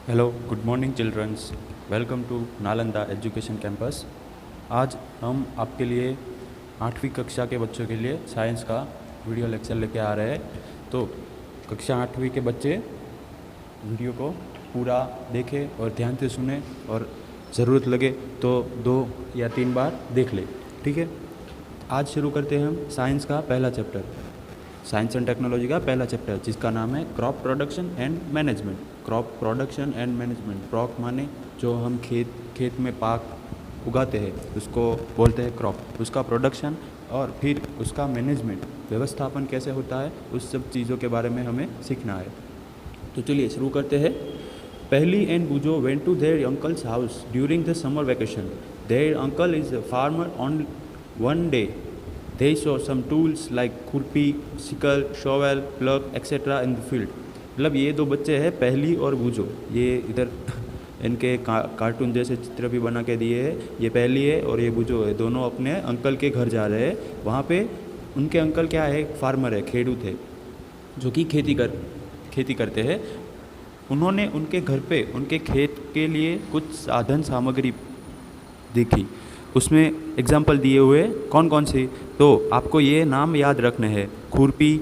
Hello, good morning childrens. Welcome to Nalanda education campus. आज हम आपके लिए 8वीं कक्षा के बच्चों के लिए साइंस का वीडियो लेक्चर लेके आ रहे हैं। तो कक्षा 8वीं के बच्चे वीडियो को पूरा देखें और ध्यान से सुने, और ज़रूरत लगे तो 2 या 3 बार देख ले। ठीक है, आज शुरू करते हैं हम साइंस का पहला चैप्टर, साइंस एंड टेक्नोलॉजी का पहला चैप्टर, जिसका नाम है crop production and management. Crop production and management, crop माने जो हम खेत में पाक उगाते हैं उसको बोलते हैं क्रॉप, उसका प्रोडक्शन और फिर उसका मैनेजमेंट, व्यवस्थापन कैसे होता है, उस सब चीज़ों के बारे में हमें सीखना है। तो चलिए शुरू करते हैं। Paheli and Boojho went to their uncle's house during the summer vacation. Their uncle is a farmer on one day. They saw some tools like खुरपी, sickle, shovel, plough etcetera in the field. मतलब ये दो बच्चे हैं, पहली और बूझो, ये इधर इनके कार्टून जैसे चित्र भी बना के दिए हैं। ये पहली है और ये बूझो है, दोनों अपने अंकल के घर जा रहे हैं। वहाँ पे उनके अंकल क्या है, फार्मर है, खेडूत है, जो कि खेती करते हैं। उन्होंने उनके घर पे उनके खेत के लिए कुछ साधन सामग्री देखी, उसमें एग्जाम्पल दिए हुए कौन कौन सी, तो आपको ये नाम याद रखने हैं। खुरपी,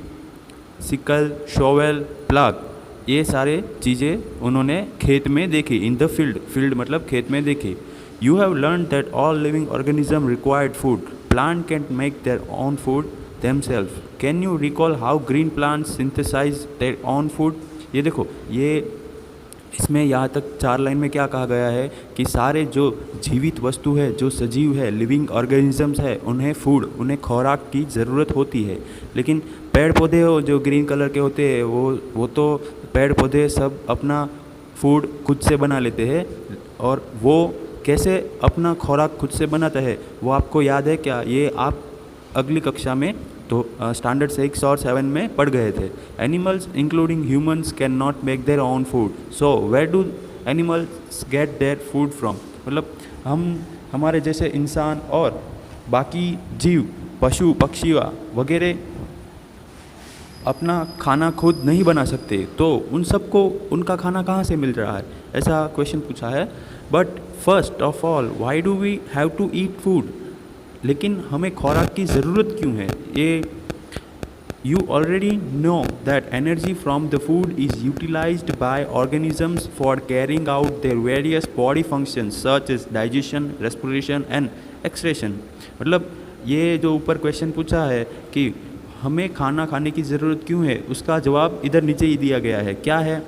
सिकल, शॉवेल, प्लग, ये सारे चीज़ें उन्होंने खेत में देखी। इन द फील्ड, फील्ड मतलब खेत में देखी। You have learn that all living organism required food, plant can make their own food themself. Can you recall how green plants synthesise their own food. ये देखो, ये इसमें यहाँ तक 4 लाइन में क्या कहा गया है कि सारे जो जीवित वस्तु है, जो सजीव है, लिविंग ऑर्गेनिजम्स है, उन्हें फूड, उन्हें खुराक की ज़रूरत होती है। लेकिन पेड़ पौधे हो जो ग्रीन कलर के होते हैं, वो तो पेड़ पौधे सब अपना फूड खुद से बना लेते हैं। और वो कैसे अपना खुराक खुद से बनाता है वो आपको याद है क्या? ये आप अगली कक्षा में तो स्टैंडर्ड 6 और 7 में पढ़ गए थे। Animals including humans can not make their own food, so where do animals get their food from. मतलब हमारे जैसे इंसान और बाकी जीव, पशु पक्षी वगैरह अपना खाना खुद नहीं बना सकते, तो उन सबको उनका खाना कहाँ से मिल रहा है, ऐसा क्वेश्चन पूछा है। But first of all, why do we have to eat food. लेकिन हमें खुराक की ज़रूरत क्यों है? ये you already know that energy from the food is utilised by organisms for carrying out their various body functions such as digestion, respiration and excretion. मतलब ये जो ऊपर क्वेश्चन पूछा है कि हमें खाना खाने की ज़रूरत क्यों है, उसका जवाब इधर नीचे ही दिया गया है। क्या है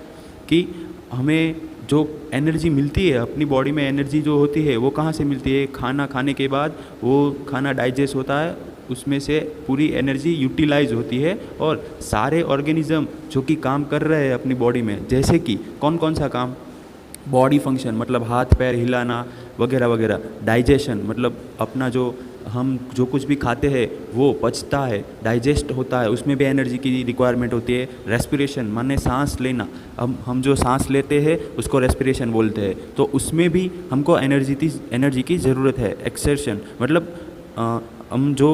कि हमें जो एनर्जी मिलती है, अपनी बॉडी में एनर्जी जो होती है वो कहाँ से मिलती है? खाना खाने के बाद वो खाना डाइजेस्ट होता है, उसमें से पूरी एनर्जी यूटिलाइज होती है। और सारे ऑर्गेनिज्म जो कि काम कर रहे हैं अपनी बॉडी में, जैसे कि कौन कौन सा काम? बॉडी फंक्शन मतलब हाथ पैर हिलाना वगैरह वगैरह। डाइजेशन मतलब अपना हम जो कुछ भी खाते हैं वो पचता है, डाइजेस्ट होता है, उसमें भी एनर्जी की रिक्वायरमेंट होती है। रेस्पिरेशन माने सांस लेना, हम जो सांस लेते हैं उसको रेस्पिरेशन बोलते हैं, तो उसमें भी हमको एनर्जी की ज़रूरत है। एक्सर्शन मतलब हम जो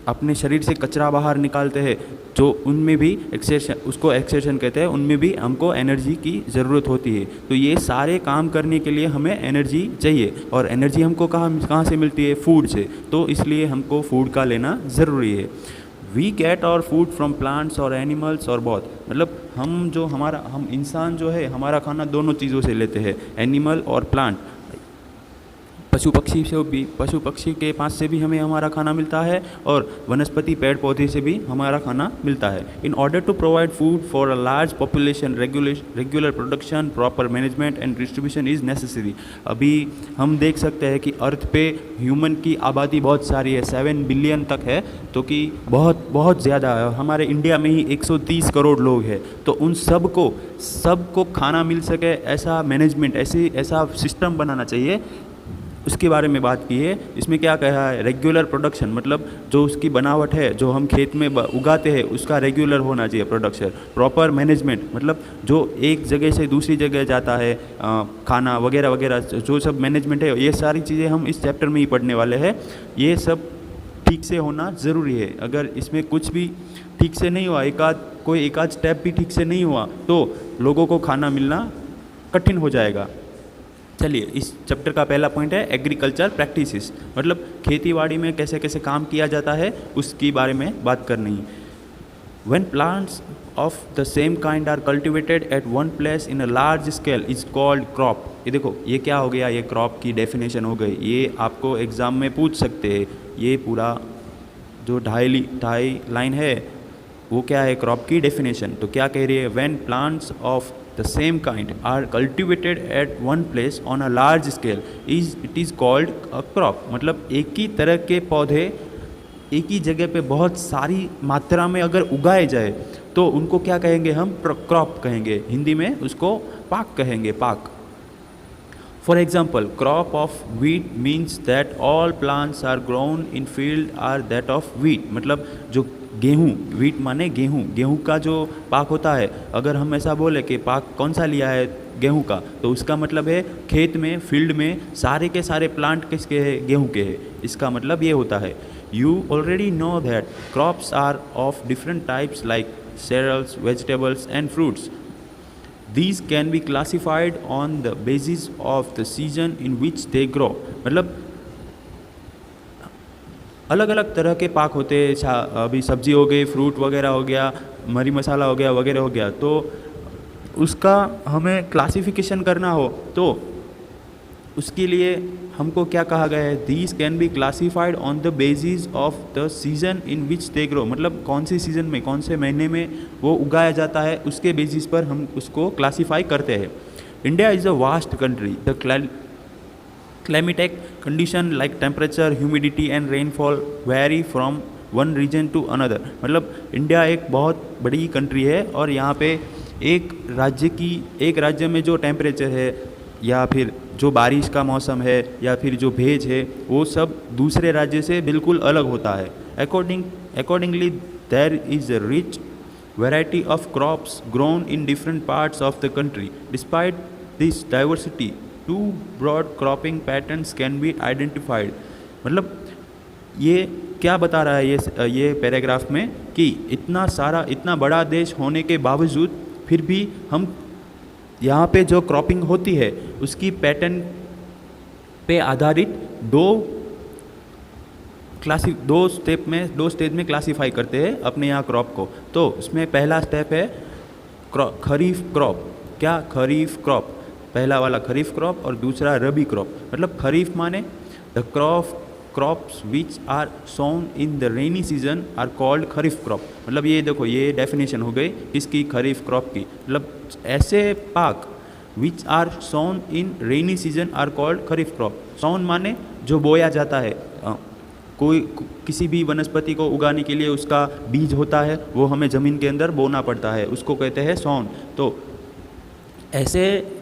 अपने शरीर से कचरा बाहर निकालते हैं, जो उनमें भी एक्सर्शन, उसको एक्सर्शन कहते हैं, उनमें भी हमको एनर्जी की ज़रूरत होती है। तो ये सारे काम करने के लिए हमें एनर्जी चाहिए, और एनर्जी हमको कहाँ से मिलती है? फूड से। तो इसलिए हमको फूड का लेना ज़रूरी है। We get our food from plants और एनिमल्स और बोथ। मतलब हम इंसान जो है हमारा खाना दोनों चीज़ों से लेते हैं, एनिमल और प्लांट। पशु पक्षी के पास से भी हमें हमारा खाना मिलता है, और वनस्पति पेड़ पौधे से भी हमारा खाना मिलता है। In order to provide food for a large population, regular production, proper management and distribution is necessary. अभी हम देख सकते हैं कि अर्थ पे ह्यूमन की आबादी बहुत सारी है, 7 बिलियन तक है, तो कि बहुत ज़्यादा है। हमारे इंडिया में ही 130 करोड़ लोग हैं, तो उन सबको खाना मिल सके, ऐसा मैनेजमेंट, ऐसा सिस्टम बनाना चाहिए। उसके बारे में बात की है। इसमें क्या कहा है? रेगुलर प्रोडक्शन मतलब जो उसकी बनावट है, जो हम खेत में उगाते हैं, उसका रेगुलर होना चाहिए प्रोडक्शन। प्रॉपर मैनेजमेंट मतलब जो एक जगह से दूसरी जगह जाता है, खाना वगैरह वगैरह, जो सब मैनेजमेंट है, ये सारी चीज़ें हम इस चैप्टर में ही पढ़ने वाले हैं। ये सब ठीक से होना ज़रूरी है। अगर इसमें कुछ भी ठीक से नहीं हुआ, कोई एक आध स्टेप भी ठीक से नहीं हुआ, तो लोगों को खाना मिलना कठिन हो जाएगा। चलिए, इस चैप्टर का पहला पॉइंट है एग्रीकल्चर प्रैक्टिसेस, मतलब खेतीबाड़ी में कैसे कैसे काम किया जाता है उसके बारे में बात करनी है। When plants of the same kind are cultivated at one place in a large scale is called crop। ये देखो, ये क्या हो गया, ये क्रॉप की डेफिनेशन हो गई, ये आपको एग्ज़ाम में पूछ सकते हैं। ये पूरा जो ढाई लाइन है वो क्या है, क्रॉप की डेफिनेशन। तो क्या कह रही है, when plants of the same kind are cultivated at one place on a large scale it is called a crop. मतलब एक ही तरह के पौधे एक ही जगह पे बहुत सारी मात्रा में अगर उगाए जाए तो उनको क्या कहेंगे, हम क्रॉप कहेंगे। हिंदी में उसको पाक कहेंगे, पाक। For example, crop of wheat means that all plants are grown in field are that of wheat. मतलब जो गेहूँ, वीट माने गेहूँ, गेहूँ का जो पाक होता है, अगर हम ऐसा बोले कि पाक कौन सा लिया है गेहूँ का, तो उसका मतलब है खेत में, फील्ड में सारे के सारे प्लांट किसके हैं, गेहूँ के हैं। इसका मतलब ये होता है। You already know that crops are of different types like cereals, vegetables and fruits. These can be classified on the basis of the season in which they grow। मतलब अलग अलग तरह के पाक होते हैं। अभी सब्जी हो गई, फ्रूट वगैरह हो गया, मरी मसाला हो गया, वगैरह हो गया। तो उसका हमें क्लासिफिकेशन करना हो तो उसके लिए हमको क्या कहा गया है, these can be classified on the basis of the season in which they grow. मतलब कौन से सीज़न में, कौन से महीने में वो उगाया जाता है, उसके बेसिस पर हम उसको क्लासीफाई करते हैं। India is a vast country. The climatic condition like temperature, humidity and rainfall vary from one region to another. मतलब इंडिया एक बहुत बड़ी कंट्री है और यहाँ पे एक राज्य में जो टेम्परेचर है या फिर जो बारिश का मौसम है या फिर जो भेज है वो सब दूसरे राज्य से बिल्कुल अलग होता है। Accordingly there is a rich variety of crops grown in different parts of the country. Despite this diversity two broad cropping patterns can be identified. मतलब ये क्या बता रहा है ये पैराग्राफ में कि इतना बड़ा देश होने के बावजूद फिर भी हम यहाँ पे जो क्रॉपिंग होती है उसकी पैटर्न पे आधारित दो स्टेज में क्लासीफाई करते हैं अपने यहाँ क्रॉप को। तो उसमें पहला स्टेप है खरीफ क्रॉप। क्या, खरीफ क्रॉप, पहला वाला खरीफ क्रॉप और दूसरा रबी क्रॉप। मतलब खरीफ माने the crops which are sown in the rainy season are called kharif crop. मतलब ये देखो, ये डेफिनेशन हो गई किसकी, खरीफ क्रॉप की। मतलब ऐसे पाक which are sown in rainy season are called kharif crop. Sown माने जो बोया जाता है, किसी भी वनस्पति को उगाने के लिए उसका बीज होता है, वो हमें ज़मीन के अंदर बोना पड़ता है, उसको कहते हैं सोन। तो ऐसे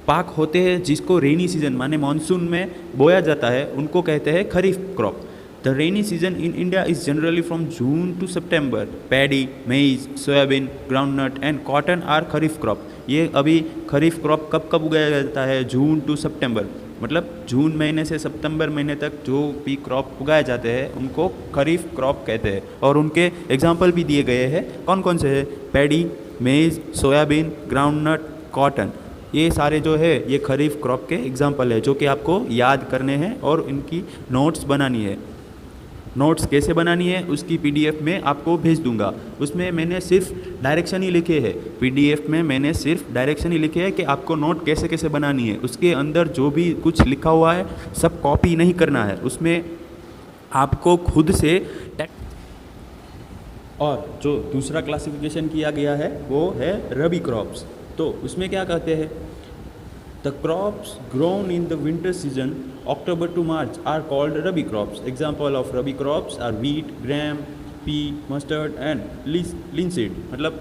पाक होते हैं जिसको रेनी सीजन माने मानसून में बोया जाता है, उनको कहते हैं kharif crop. The rainy season in India is generally from June to September. Paddy, maize, soybean, groundnut and cotton are kharif crop. ये अभी खरीफ क्रॉप कब उगाया जाता है, जून टू सितंबर। मतलब जून महीने से सितंबर महीने तक जो भी क्रॉप उगाए जाते हैं उनको खरीफ क्रॉप कहते हैं। और उनके एग्जाम्पल भी दिए गए हैं, कौन कौन से हैं, paddy, maize, soybean, groundnut, cotton. ये सारे जो है ये खरीफ क्रॉप के एग्जाम्पल है जो कि आपको याद करने हैं और इनकी नोट्स बनानी है। नोट्स कैसे बनानी है उसकी पीडीएफ में आपको भेज दूंगा। उसमें मैंने सिर्फ डायरेक्शन ही लिखे हैं, पीडीएफ में मैंने सिर्फ डायरेक्शन ही लिखे हैं कि आपको नोट कैसे कैसे बनानी है। उसके अंदर जो भी कुछ लिखा हुआ है सब कॉपी नहीं करना है, उसमें आपको खुद से। और जो दूसरा क्लासिफिकेशन किया गया है वो है रबी क्रॉप्स। तो उसमें क्या कहते हैं, the crops grown in the winter season October to March are called rabi crops. Example of rabi crops are wheat, gram, pea, mustard and linseed। मतलब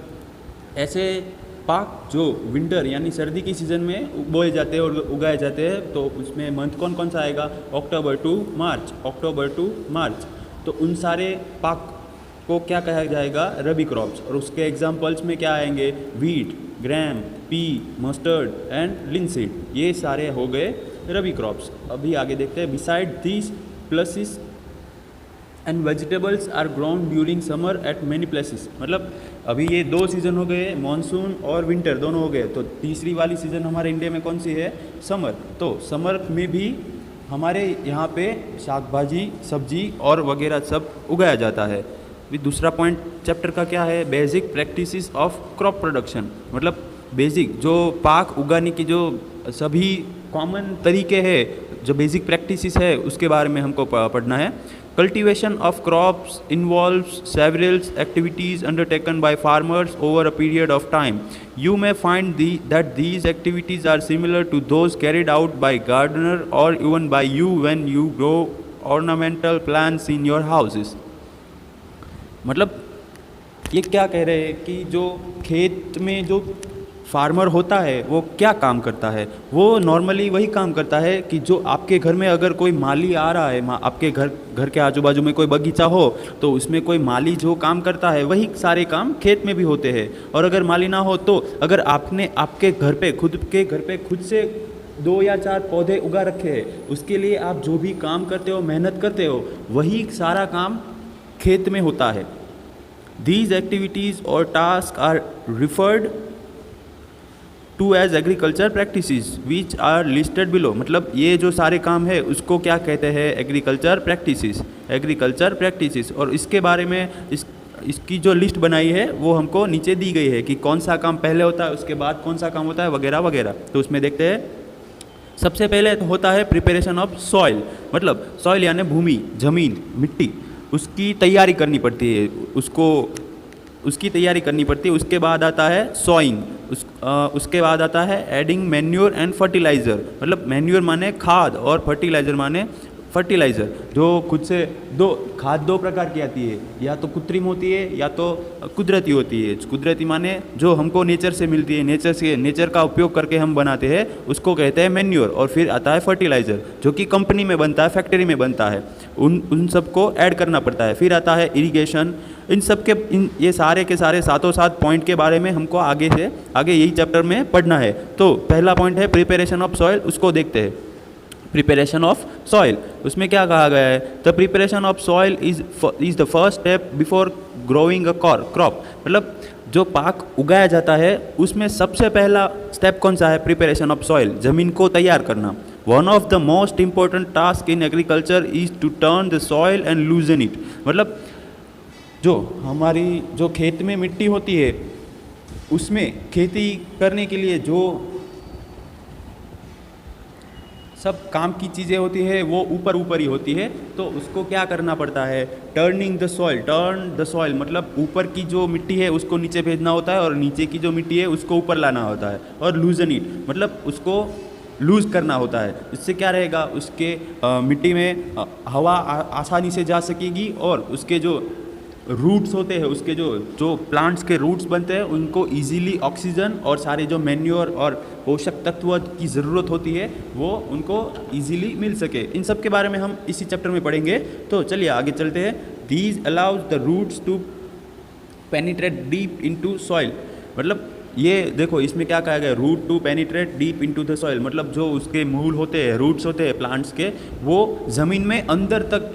ऐसे पाक जो विंटर यानी सर्दी की सीज़न में बोए जाते हैं और उगाए जाते हैं। तो उसमें मंथ कौन कौन सा आएगा, अक्टूबर टू मार्च। तो उन सारे पाक को क्या कहा जाएगा, रबी क्रॉप्स। और उसके एग्जाम्पल्स में क्या आएंगे, wheat, gram, P, mustard and linseed. ये सारे हो गए रबी क्रॉप्स। अभी आगे देखते हैं। Beside this pulses and vegetables are grown during summer at many places. मतलब अभी ये 2 सीज़न हो गए, मानसून और विंटर दोनों हो गए, तो तीसरी वाली सीज़न हमारे इंडिया में कौन सी है? समर। तो समर में भी हमारे यहाँ पे शाक भाजी, सब्जी और वगैरह सब उगाया जाता है। भी दूसरा पॉइंट चैप्टर का क्या है? Basic practices of crop production. मतलब बेसिक जो पाक उगाने की जो सभी कॉमन तरीके हैं, जो बेसिक प्रैक्टिसेस है, उसके बारे में हमको पढ़ना है। Cultivation of crops involves several activities undertaken by farmers over a period of time. You may find that these activities are similar to those carried out by gardener or even by you when you grow ornamental plants in your houses. मतलब ये क्या कह रहे हैं कि जो खेत में जो फार्मर होता है वो क्या काम करता है? वो नॉर्मली वही काम करता है कि जो आपके घर में अगर कोई माली आ रहा है, आपके घर के आजू बाजू में कोई बगीचा हो तो उसमें कोई माली जो काम करता है वही सारे काम खेत में भी होते हैं। और अगर माली ना हो तो अगर आपने आपके घर पे खुद से 2 या 4 पौधे उगा रखे हैं, उसके लिए आप जो भी काम करते हो, मेहनत करते हो, वही सारा काम खेत में होता है। These activities or tasks are referred to as agriculture practices which are listed below. मतलब ये जो सारे काम है उसको क्या कहते हैं? Agriculture practices. और इसके बारे में इसकी जो लिस्ट बनाई है वो हमको नीचे दी गई है कि कौन सा काम पहले होता है, उसके बाद कौन सा काम होता है, वगैरह वगैरह। तो उसमें देखते हैं, सबसे पहले होता है प्रिपरेशन ऑफ सॉइल। मतलब सॉइल यानी भूमि, ज़मीन, मिट्टी, उसकी तैयारी करनी पड़ती है, उसकी तैयारी करनी पड़ती है। उसके बाद आता है सॉइंग, उसके बाद आता है एडिंग मैन्योर एंड फर्टिलाइज़र। मतलब मैन्योर माने खाद और फर्टिलाइज़र माने फर्टिलाइज़र। जो खुद से खाद 2 प्रकार की आती है, या तो कृत्रिम होती है या तो कुदरती होती है। कुदरती माने जो हमको नेचर से मिलती है, नेचर का उपयोग करके हम बनाते हैं, उसको कहते हैं मैन्योर। और फिर आता है फर्टिलाइज़र जो कि कंपनी में बनता है, फैक्ट्री में बनता है, उन सबको ऐड करना पड़ता है। फिर आता है इरिगेशन। इन सब के ये सारे के सारे सातों सात पॉइंट के बारे में हमको आगे यही चैप्टर में पढ़ना है। तो पहला पॉइंट है प्रिपरेशन ऑफ सॉइल, उसको देखते हैं। प्रिपरेशन ऑफ सॉइल, उसमें क्या कहा गया है? The preparation of soil is the first step before growing a crop. मतलब जो पाक उगाया जाता है उसमें सबसे पहला स्टेप कौन सा है? प्रिपरेशन ऑफ सॉइल, ज़मीन को तैयार करना। One of the most important task in agriculture is to turn the soil and loosen it. मतलब जो हमारी जो खेत में मिट्टी होती है उसमें खेती करने के लिए जो सब काम की चीज़ें होती है वो ऊपर ही होती है। तो उसको क्या करना पड़ता है? टर्न द सॉइल मतलब ऊपर की जो मिट्टी है उसको नीचे भेजना होता है, और नीचे की जो मिट्टी है उसको ऊपर लाना होता है। और लूजन इट मतलब उसको लूज़ करना होता है। इससे क्या रहेगा? उसके मिट्टी में हवा आसानी से जा सकेगी, और उसके जो रूट्स होते हैं, उसके जो प्लांट्स के रूट्स बनते हैं, उनको इजीली ऑक्सीजन और सारे जो मैन्योर और पोषक तत्व की ज़रूरत होती है वो उनको इजीली मिल सके। इन सब के बारे में हम इसी चैप्टर में पढ़ेंगे। तो चलिए आगे चलते हैं। These allows the roots to penetrate deep into soil. मतलब ये देखो इसमें क्या कहा गया? Root to penetrate deep into the soil. मतलब जो उसके मूल होते हैं, रूट्स होते हैं प्लांट्स के, वो ज़मीन में अंदर तक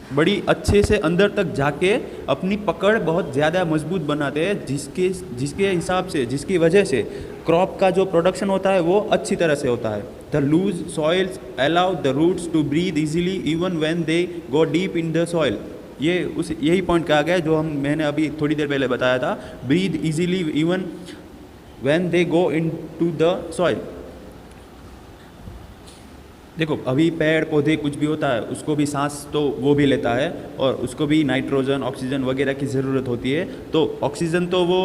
बड़ी अच्छे से अंदर तक जाके अपनी पकड़ बहुत ज़्यादा मजबूत बनाते हैं, जिसके हिसाब से, जिसकी वजह से क्रॉप का जो प्रोडक्शन होता है वो अच्छी तरह से होता है। The loose soils allow the roots to breathe easily even when they go deep in the soil. यही पॉइंट कहा गया जो मैंने अभी थोड़ी देर पहले बताया था। Breathe easily even when they go into the soil. देखो अभी पेड़ पौधे कुछ भी होता है उसको भी सांस तो वो भी लेता है, और उसको भी नाइट्रोजन ऑक्सीजन वगैरह की ज़रूरत होती है। तो ऑक्सीजन तो वो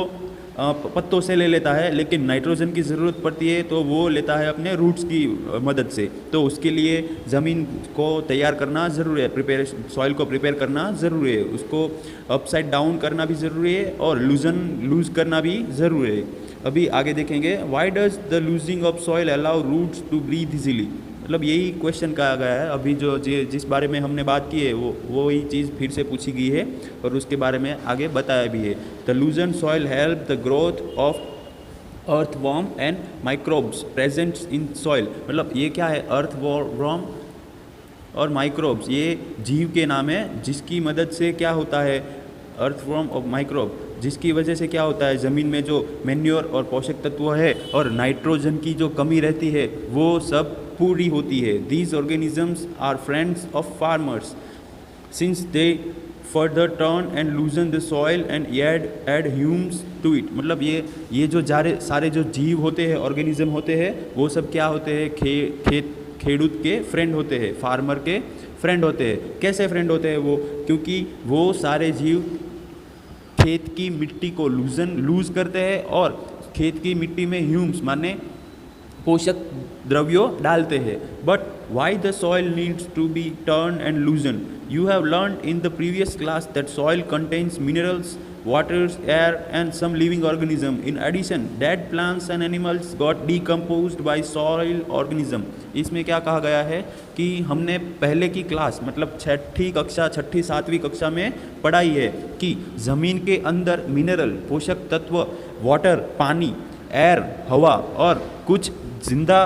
पत्तों से ले लेता है, लेकिन नाइट्रोजन की ज़रूरत पड़ती है तो वो लेता है अपने रूट्स की मदद से। तो उसके लिए ज़मीन को तैयार करना ज़रूरी है, सॉइल को प्रिपेयर करना ज़रूरी है, उसको अपसाइड डाउन करना भी ज़रूरी है, और लूज़ करना भी ज़रूरी है। अभी आगे देखेंगे। Why does the loosening of soil allow roots to breathe easily. मतलब यही क्वेश्चन कहा गया है। अभी जो जिस बारे में हमने बात की है वो ही चीज़ फिर से पूछी गई है, और उसके बारे में आगे बताया भी है। The लूजन soil help the growth of earthworm and microbes present in soil. मतलब ये क्या है? अर्थवॉर्म और माइक्रोब्स, ये जीव के नाम है जिसकी मदद से क्या होता है, अर्थवॉर्म और माइक्रोब, जिसकी वजह से क्या होता है, ज़मीन में जो मैन्योर और पोषक तत्व है और नाइट्रोजन की जो कमी रहती है वो सब पूरी होती है। These organisms are friends of farmers since they further turn and loosen the soil and add humus to it. मतलब ये जो सारे जो जीव होते हैं, ऑर्गेनिज्म होते हैं, वो सब क्या होते हैं, खेडूत के फ्रेंड होते हैं, फार्मर के फ्रेंड होते हैं। कैसे फ्रेंड होते हैं वो, क्योंकि वो सारे जीव खेत की मिट्टी को लूज करते हैं और खेत की मिट्टी में ह्यूम्स माने पोषक द्रव्यों डालते हैं। But why the soil needs to be turned and loosened? You have learned in the previous class that soil contains minerals, waters, air and some living organism. In addition, dead plants and animals got decomposed by soil organism. इसमें क्या कहा गया है कि हमने पहले की class मतलब छठी सातवीं कक्षा में पढ़ाई है कि ज़मीन के अंदर मिनरल पोषक तत्व, वाटर पानी, एयर हवा और कुछ जिंदा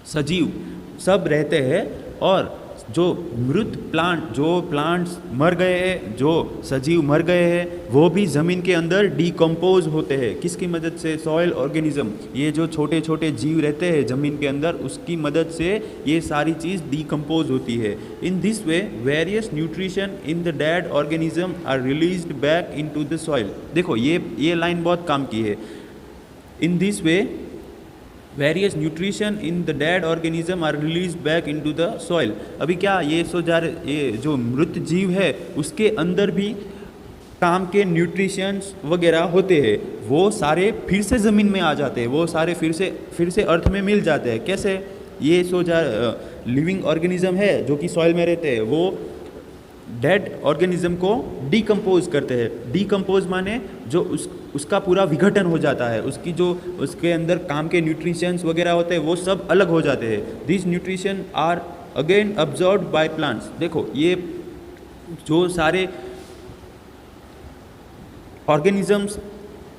सजीव सब रहते हैं, और जो मृत प्लांट्स मर गए हैं, जो सजीव मर गए हैं, वो भी ज़मीन के अंदर डिकम्पोज होते हैं। किसकी मदद से? Soil organism. ये जो छोटे छोटे जीव रहते हैं ज़मीन के अंदर, उसकी मदद से ये सारी चीज़ डिकम्पोज होती है। In this way various nutrition in the dead organism are released back into the soil. देखो ये लाइन बहुत काम की है। In this way various nutrition in the dead organism are release back into the soil. अभी क्या ये जो मृत जीव है उसके अंदर भी काम के न्यूट्रिशंस वगैरह होते हैं, वो सारे फिर से ज़मीन में आ जाते हैं, वो सारे फिर से अर्थ में मिल जाते हैं। कैसे? ये लिविंग ऑर्गेनिज्म है जो कि सॉइल में रहते हैं, वो डेड ऑर्गेनिज्म को डिकम्पोज करते हैं। डिकम्पोज माने जो उसका पूरा विघटन हो जाता है, उसके अंदर काम के न्यूट्रिशंस वगैरह होते हैं वो सब अलग हो जाते हैं। This nutrition are again absorbed by plants. देखो ये जो सारे ऑर्गेनिजम्स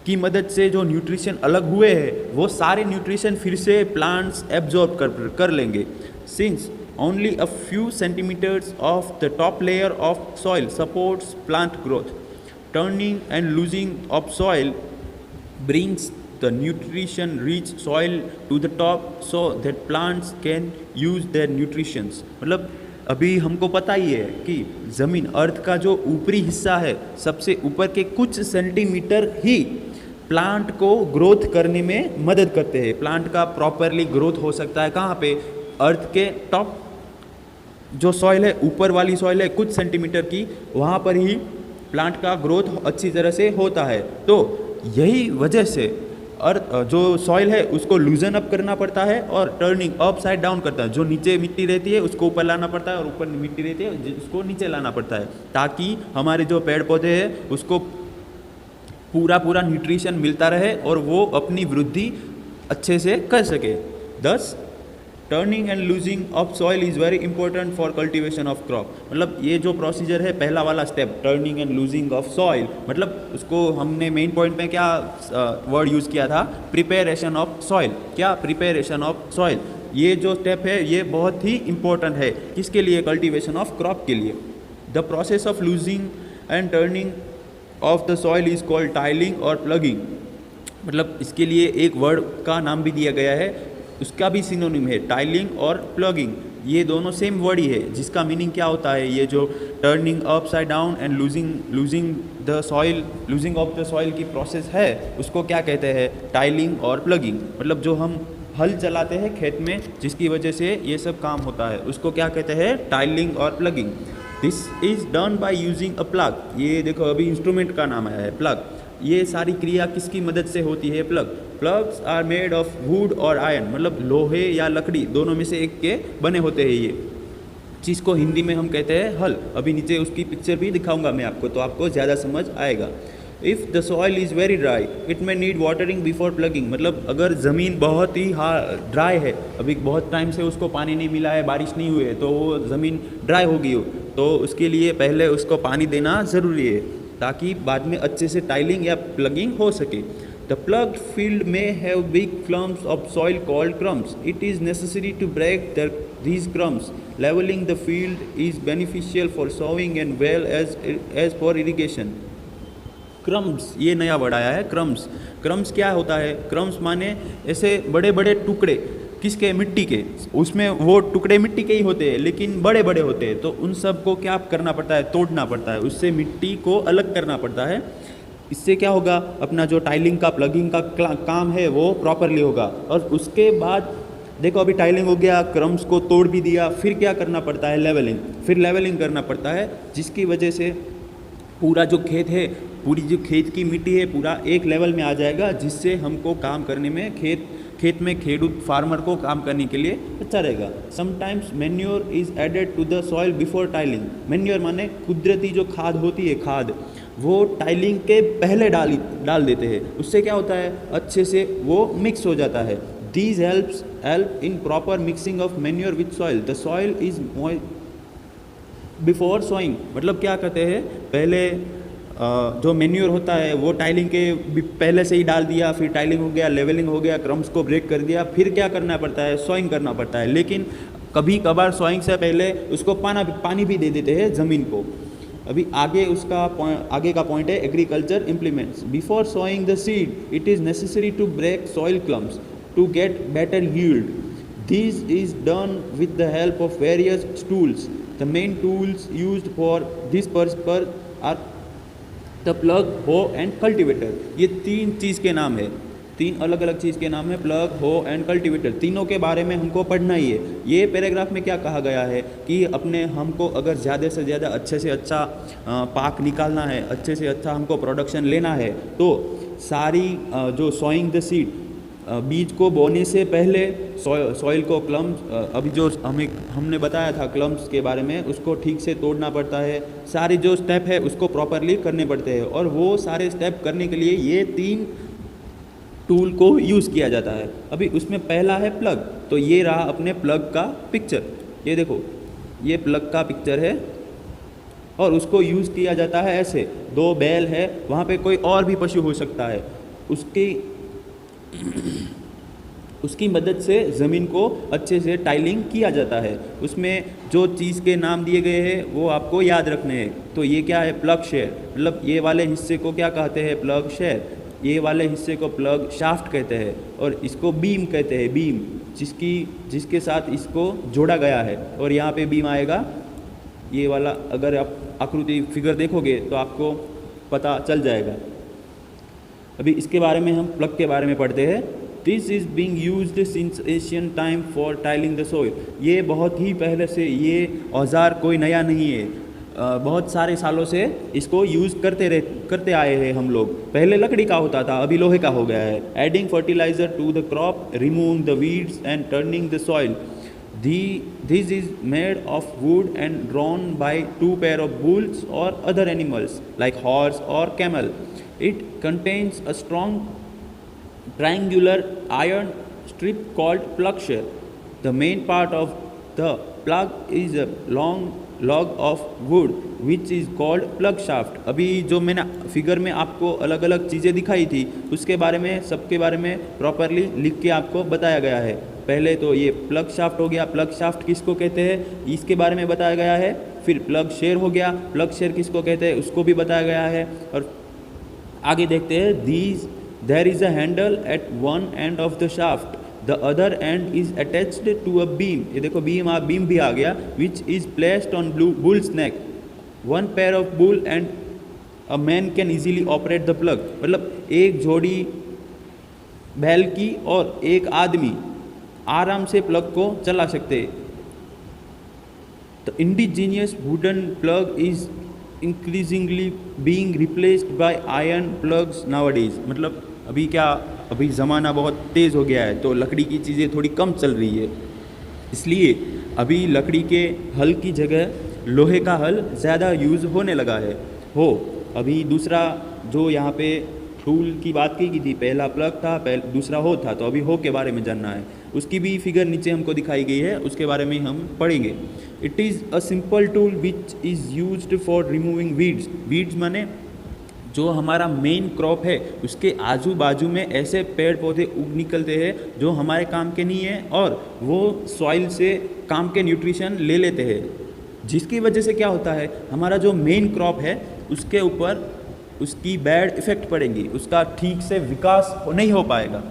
की मदद से जो न्यूट्रिशन अलग हुए हैं वो सारे न्यूट्रिशन फिर से प्लांट्स एब्जॉर्ब कर लेंगे। Since only a few centimeters of the top layer of soil supports plant growth, turning and losing of soil brings the nutrition rich soil to the top so that plants can use their nutritions। मतलब अभी हमको पता ही है कि ज़मीन अर्थ का जो ऊपरी हिस्सा है, सबसे ऊपर के कुछ सेंटीमीटर ही प्लांट को ग्रोथ करने में मदद करते हैं। प्लांट का प्रॉपरली ग्रोथ हो सकता है कहाँ पे? अर्थ के टॉप जो सॉइल है, ऊपर वाली सॉइल है कुछ सेंटीमीटर की, वहाँ पर ही प्लांट का ग्रोथ अच्छी तरह से होता है। तो यही वजह से अर्थ जो सॉइल है उसको लूजन अप करना पड़ता है और टर्निंग अप साइड डाउन करता है। जो नीचे मिट्टी रहती है उसको ऊपर लाना पड़ता है और ऊपर मिट्टी रहती है उसको नीचे लाना पड़ता है, ताकि हमारे जो पेड़ पौधे हैं उसको पूरा न्यूट्रिशन मिलता रहे और वो अपनी वृद्धि अच्छे से कर सके। दस turning and losing of soil is very important for cultivation of crop. मतलब ये जो प्रोसीजर है, पहला वाला step turning and losing of soil, मतलब उसको हमने मेन पॉइंट में क्या वर्ड यूज़ किया था? Preparation of soil. क्या? Preparation of soil. ये जो स्टेप है ये बहुत ही इंपॉर्टेंट है। किसके लिए? कल्टीवेशन ऑफ क्रॉप के लिए। The process of losing and turning of the soil is called tiling और प्लगिंग। मतलब इसके लिए एक वर्ड का नाम भी दिया गया है, उसका भी सिनोनिम है टाइलिंग और प्लगिंग। ये दोनों सेम वर्ड ही है, जिसका मीनिंग क्या होता है? ये जो turning up side down and losing of the soil की प्रोसेस है उसको क्या कहते हैं? टाइलिंग और प्लगिंग। मतलब जो हम हल चलाते हैं खेत में जिसकी वजह से ये सब काम होता है उसको क्या कहते हैं? टाइलिंग और plugging. This is done by using a plug. ये देखो अभी इंस्ट्रूमेंट का नाम आया है प्लग। ये सारी क्रिया किसकी मदद से होती है? Ploughs are made of wood or iron. मतलब लोहे या लकड़ी दोनों में से एक के बने होते हैं ये, जिसको हिंदी में हम कहते हैं हल। अभी नीचे उसकी पिक्चर भी दिखाऊंगा मैं आपको, तो आपको ज़्यादा समझ आएगा। If the soil is very dry it may need watering before plugging. मतलब अगर ज़मीन बहुत ही ड्राई है, अभी बहुत टाइम से उसको पानी नहीं मिला है, बारिश नहीं हुई है, तो वो ज़मीन ड्राई हो गई हो, तो उसके लिए पहले उसको पानी देना ज़रूरी है ताकि बाद में अच्छे से टाइलिंग या प्लगिंग हो सके। The plugged field may have big clumps of soil called crumbs. It is necessary to break these crumbs. Leveling the field is beneficial for sowing and well as for irrigation. Crumbs, ये नया word आया है, crumbs. Crumbs क्या होता है? Crumbs माने ऐसे बड़े बड़े टुकड़े, किसके? मिट्टी के। उसमें वो टुकड़े मिट्टी के ही होते हैं लेकिन बड़े बड़े होते हैं, तो उन सब को क्या करना पड़ता है? तोड़ना पड़ता है, उससे मिट्टी को अलग करना पड़ता है। इससे क्या होगा? अपना जो टाइलिंग का प्लगिंग का काम है वो प्रॉपरली होगा। और उसके बाद देखो अभी टाइलिंग हो गया, क्रम्स को तोड़ भी दिया, फिर क्या करना पड़ता है? लेवलिंग। फिर लेवलिंग करना पड़ता है, जिसकी वजह से पूरा जो खेत है, पूरी जो खेत की मिट्टी है, पूरा एक लेवल में आ जाएगा, जिससे हमको काम करने में खेत में खेडूत फार्मर को काम करने के लिए अच्छा रहेगा। Sometimes manure is added to the soil before tilling. Manure माने कुदरती जो खाद होती है, खाद वो टाइलिंग के पहले डाल देते हैं। उससे क्या होता है? अच्छे से वो मिक्स हो जाता है। These help in proper mixing of manure with soil. The soil is before sowing. मतलब क्या कहते हैं? पहले जो मैन्योर होता है वो टाइलिंग के पहले से ही डाल दिया, फिर टाइलिंग हो गया, लेवलिंग हो गया, क्रम्स को ब्रेक कर दिया, फिर क्या करना पड़ता है? सोइंग करना पड़ता है। लेकिन कभी कभार सोइंग से पहले उसको पानी भी दे देते हैं ज़मीन को। अभी आगे का पॉइंट है agriculture implements. Before sowing the seed it is necessary to break soil clumps to get better yield. This is done with the help of various tools. The main tools used for this purpose are the plough, hoe and cultivator. ये तीन चीज़ के नाम है, तीन अलग अलग चीज़ के नाम है, प्लग, हो एंड कल्टिवेटर। तीनों के बारे में हमको पढ़ना ही है। ये पैराग्राफ में क्या कहा गया है कि हमको अगर ज़्यादा से ज़्यादा अच्छे से अच्छा पाक निकालना है, अच्छे से अच्छा हमको प्रोडक्शन लेना है, तो सारी जो सोइंग द सीड, बीज को बोने से पहले सॉइल को क्लम्स, अभी जो हमने बताया था क्लम्स के बारे में, उसको ठीक से तोड़ना पड़ता है। सारे जो स्टेप है उसको प्रॉपरली करने पड़ते हैं, और वो सारे स्टेप करने के लिए ये तीन टूल को यूज़ किया जाता है। अभी उसमें पहला है प्लग। तो ये रहा अपने प्लग का पिक्चर। ये देखो, ये प्लग का पिक्चर है और उसको यूज़ किया जाता है ऐसे। दो बैल है, वहाँ पे कोई और भी पशु हो सकता है, उसकी मदद से ज़मीन को अच्छे से टाइलिंग किया जाता है। उसमें जो चीज़ के नाम दिए गए हैं वो आपको याद रखने हैं। तो ये क्या है? Plug share. मतलब ये वाले हिस्से को क्या कहते हैं? Plug share. ये वाले हिस्से को प्लग शाफ्ट कहते हैं, और इसको बीम कहते हैं। बीम जिसके साथ इसको जोड़ा गया है, और यहाँ पे बीम आएगा ये वाला। अगर आप आकृति फिगर देखोगे तो आपको पता चल जाएगा। अभी इसके बारे में हम प्लग के बारे में पढ़ते हैं। This is being used since Asian time for tiling the soil. ये बहुत ही पहले से, ये औजार कोई नया नहीं है, बहुत सारे सालों से इसको यूज़ करते आए हैं हम लोग। पहले लकड़ी का होता था, अभी लोहे का हो गया है। Adding fertiliser to the crop, removing the weeds and turning the soil. This is made of wood and drawn by two pair of bulls or other animals like horse or camel. It contains a strong triangular iron strip called plug share. The main part of the plug is a long log of wood which is called plug shaft. अभी जो मैंने figure में आपको अलग अलग चीज़ें दिखाई थी, उसके बारे में, सबके बारे में प्रॉपरली लिख के आपको बताया गया है। पहले तो ये प्लग शाफ्ट हो गया। प्लग शाफ्ट किसको कहते हैं, इसके बारे में बताया गया है। फिर प्लग शेयर हो गया, प्लग शेयर किसको कहते हैं, उसको भी बताया गया है। और आगे देखते हैं, there is a handle at one end of the shaft, the other end is attached to a beam. ये देखो बीम भी आ गया। Which is placed on bull's neck, one pair of bull and a man can easily operate the plough. मतलब एक जोड़ी बैल की और एक आदमी आराम से प्लग को चला सकते। The indigenous wooden plug is increasingly being replaced by iron plugs nowadays. मतलब अभी ज़माना बहुत तेज़ हो गया है, तो लकड़ी की चीज़ें थोड़ी कम चल रही है, इसलिए अभी लकड़ी के हल की जगह लोहे का हल ज़्यादा यूज़ होने लगा है। अभी दूसरा जो यहाँ पे टूल की बात की थी, पहला प्लग था, दूसरा हो था, तो अभी हो के बारे में जानना है। उसकी भी फिगर नीचे हमको दिखाई गई है, उसके बारे में हम पढ़ेंगे। It is a simple tool which is used for removing weeds. Weeds माने जो हमारा मेन क्रॉप है उसके आजू बाजू में ऐसे पेड़ पौधे उग निकलते हैं जो हमारे काम के नहीं है और वो सॉइल से काम के न्यूट्रिशन ले लेते हैं, जिसकी वजह से क्या होता है हमारा जो मेन क्रॉप है उसके ऊपर उसकी बैड इफ़ेक्ट पड़ेगी, उसका ठीक से विकास नहीं हो पाएगा।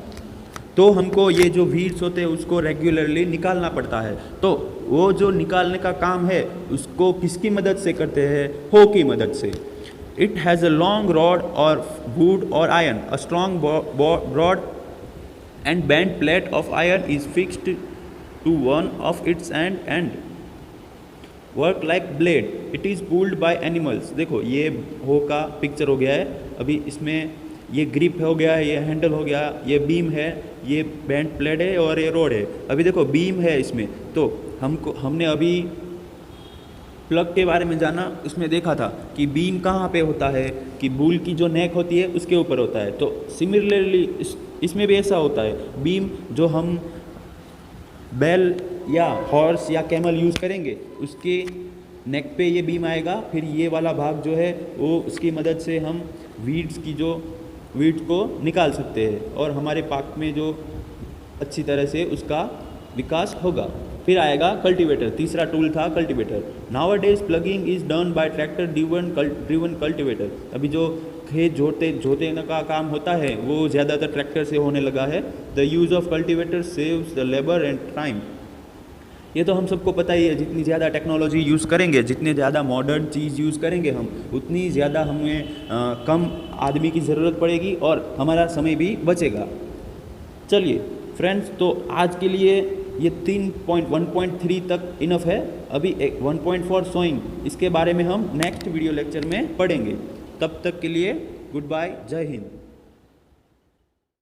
तो हमको ये जो वीड्स होते हैं उसको रेगुलरली निकालना पड़ता है। तो वो जो निकालने का काम है उसको किसकी मदद से करते हैं? हो की मदद से। It has a long rod or wood or iron, a strong broad and bent plate of iron is fixed to one of its end work like blade, it is pulled by animals. देखो ये हो का picture हो गया है, अभी इसमें ये ग्रिप हो गया है, ये हैंडल हो गया, ये बीम है, ये बेंट प्लेट है और ये रोड है। अभी देखो बीम है इसमें, तो हमने अभी प्लग के बारे में जाना, उसमें देखा था कि बीम कहाँ पे होता है कि बुल की जो नेक होती है उसके ऊपर होता है। तो सिमिलरली इसमें भी ऐसा होता है, बीम जो हम बैल या हॉर्स या कैमल यूज़ करेंगे उसके नेक पे ये बीम आएगा, फिर ये वाला भाग जो है वो उसकी मदद से हम वीड्स को निकाल सकते हैं और हमारे पार्क में जो अच्छी तरह से उसका विकास होगा। फिर आएगा कल्टीवेटर, तीसरा टूल था cultivator. Now days plugging is done by tractor driven cultivator. अभी जो खेत जोते का काम होता है वो ज़्यादातर ट्रैक्टर से होने लगा है। The use of cultivator saves the labour and time. ये तो हम सबको पता ही है, जितनी ज़्यादा टेक्नोलॉजी यूज़ करेंगे, जितने ज़्यादा मॉडर्न चीज़ यूज़ करेंगे हम, उतनी ज़्यादा हमें कम आदमी की ज़रूरत पड़ेगी और हमारा समय भी बचेगा। चलिए फ्रेंड्स, तो आज के लिए ये 1.3 तक इनफ है। अभी 1.4 सोइंग, इसके बारे में हम नेक्स्ट वीडियो लेक्चर में पढ़ेंगे। तब तक के लिए गुड बाय, जय हिंद।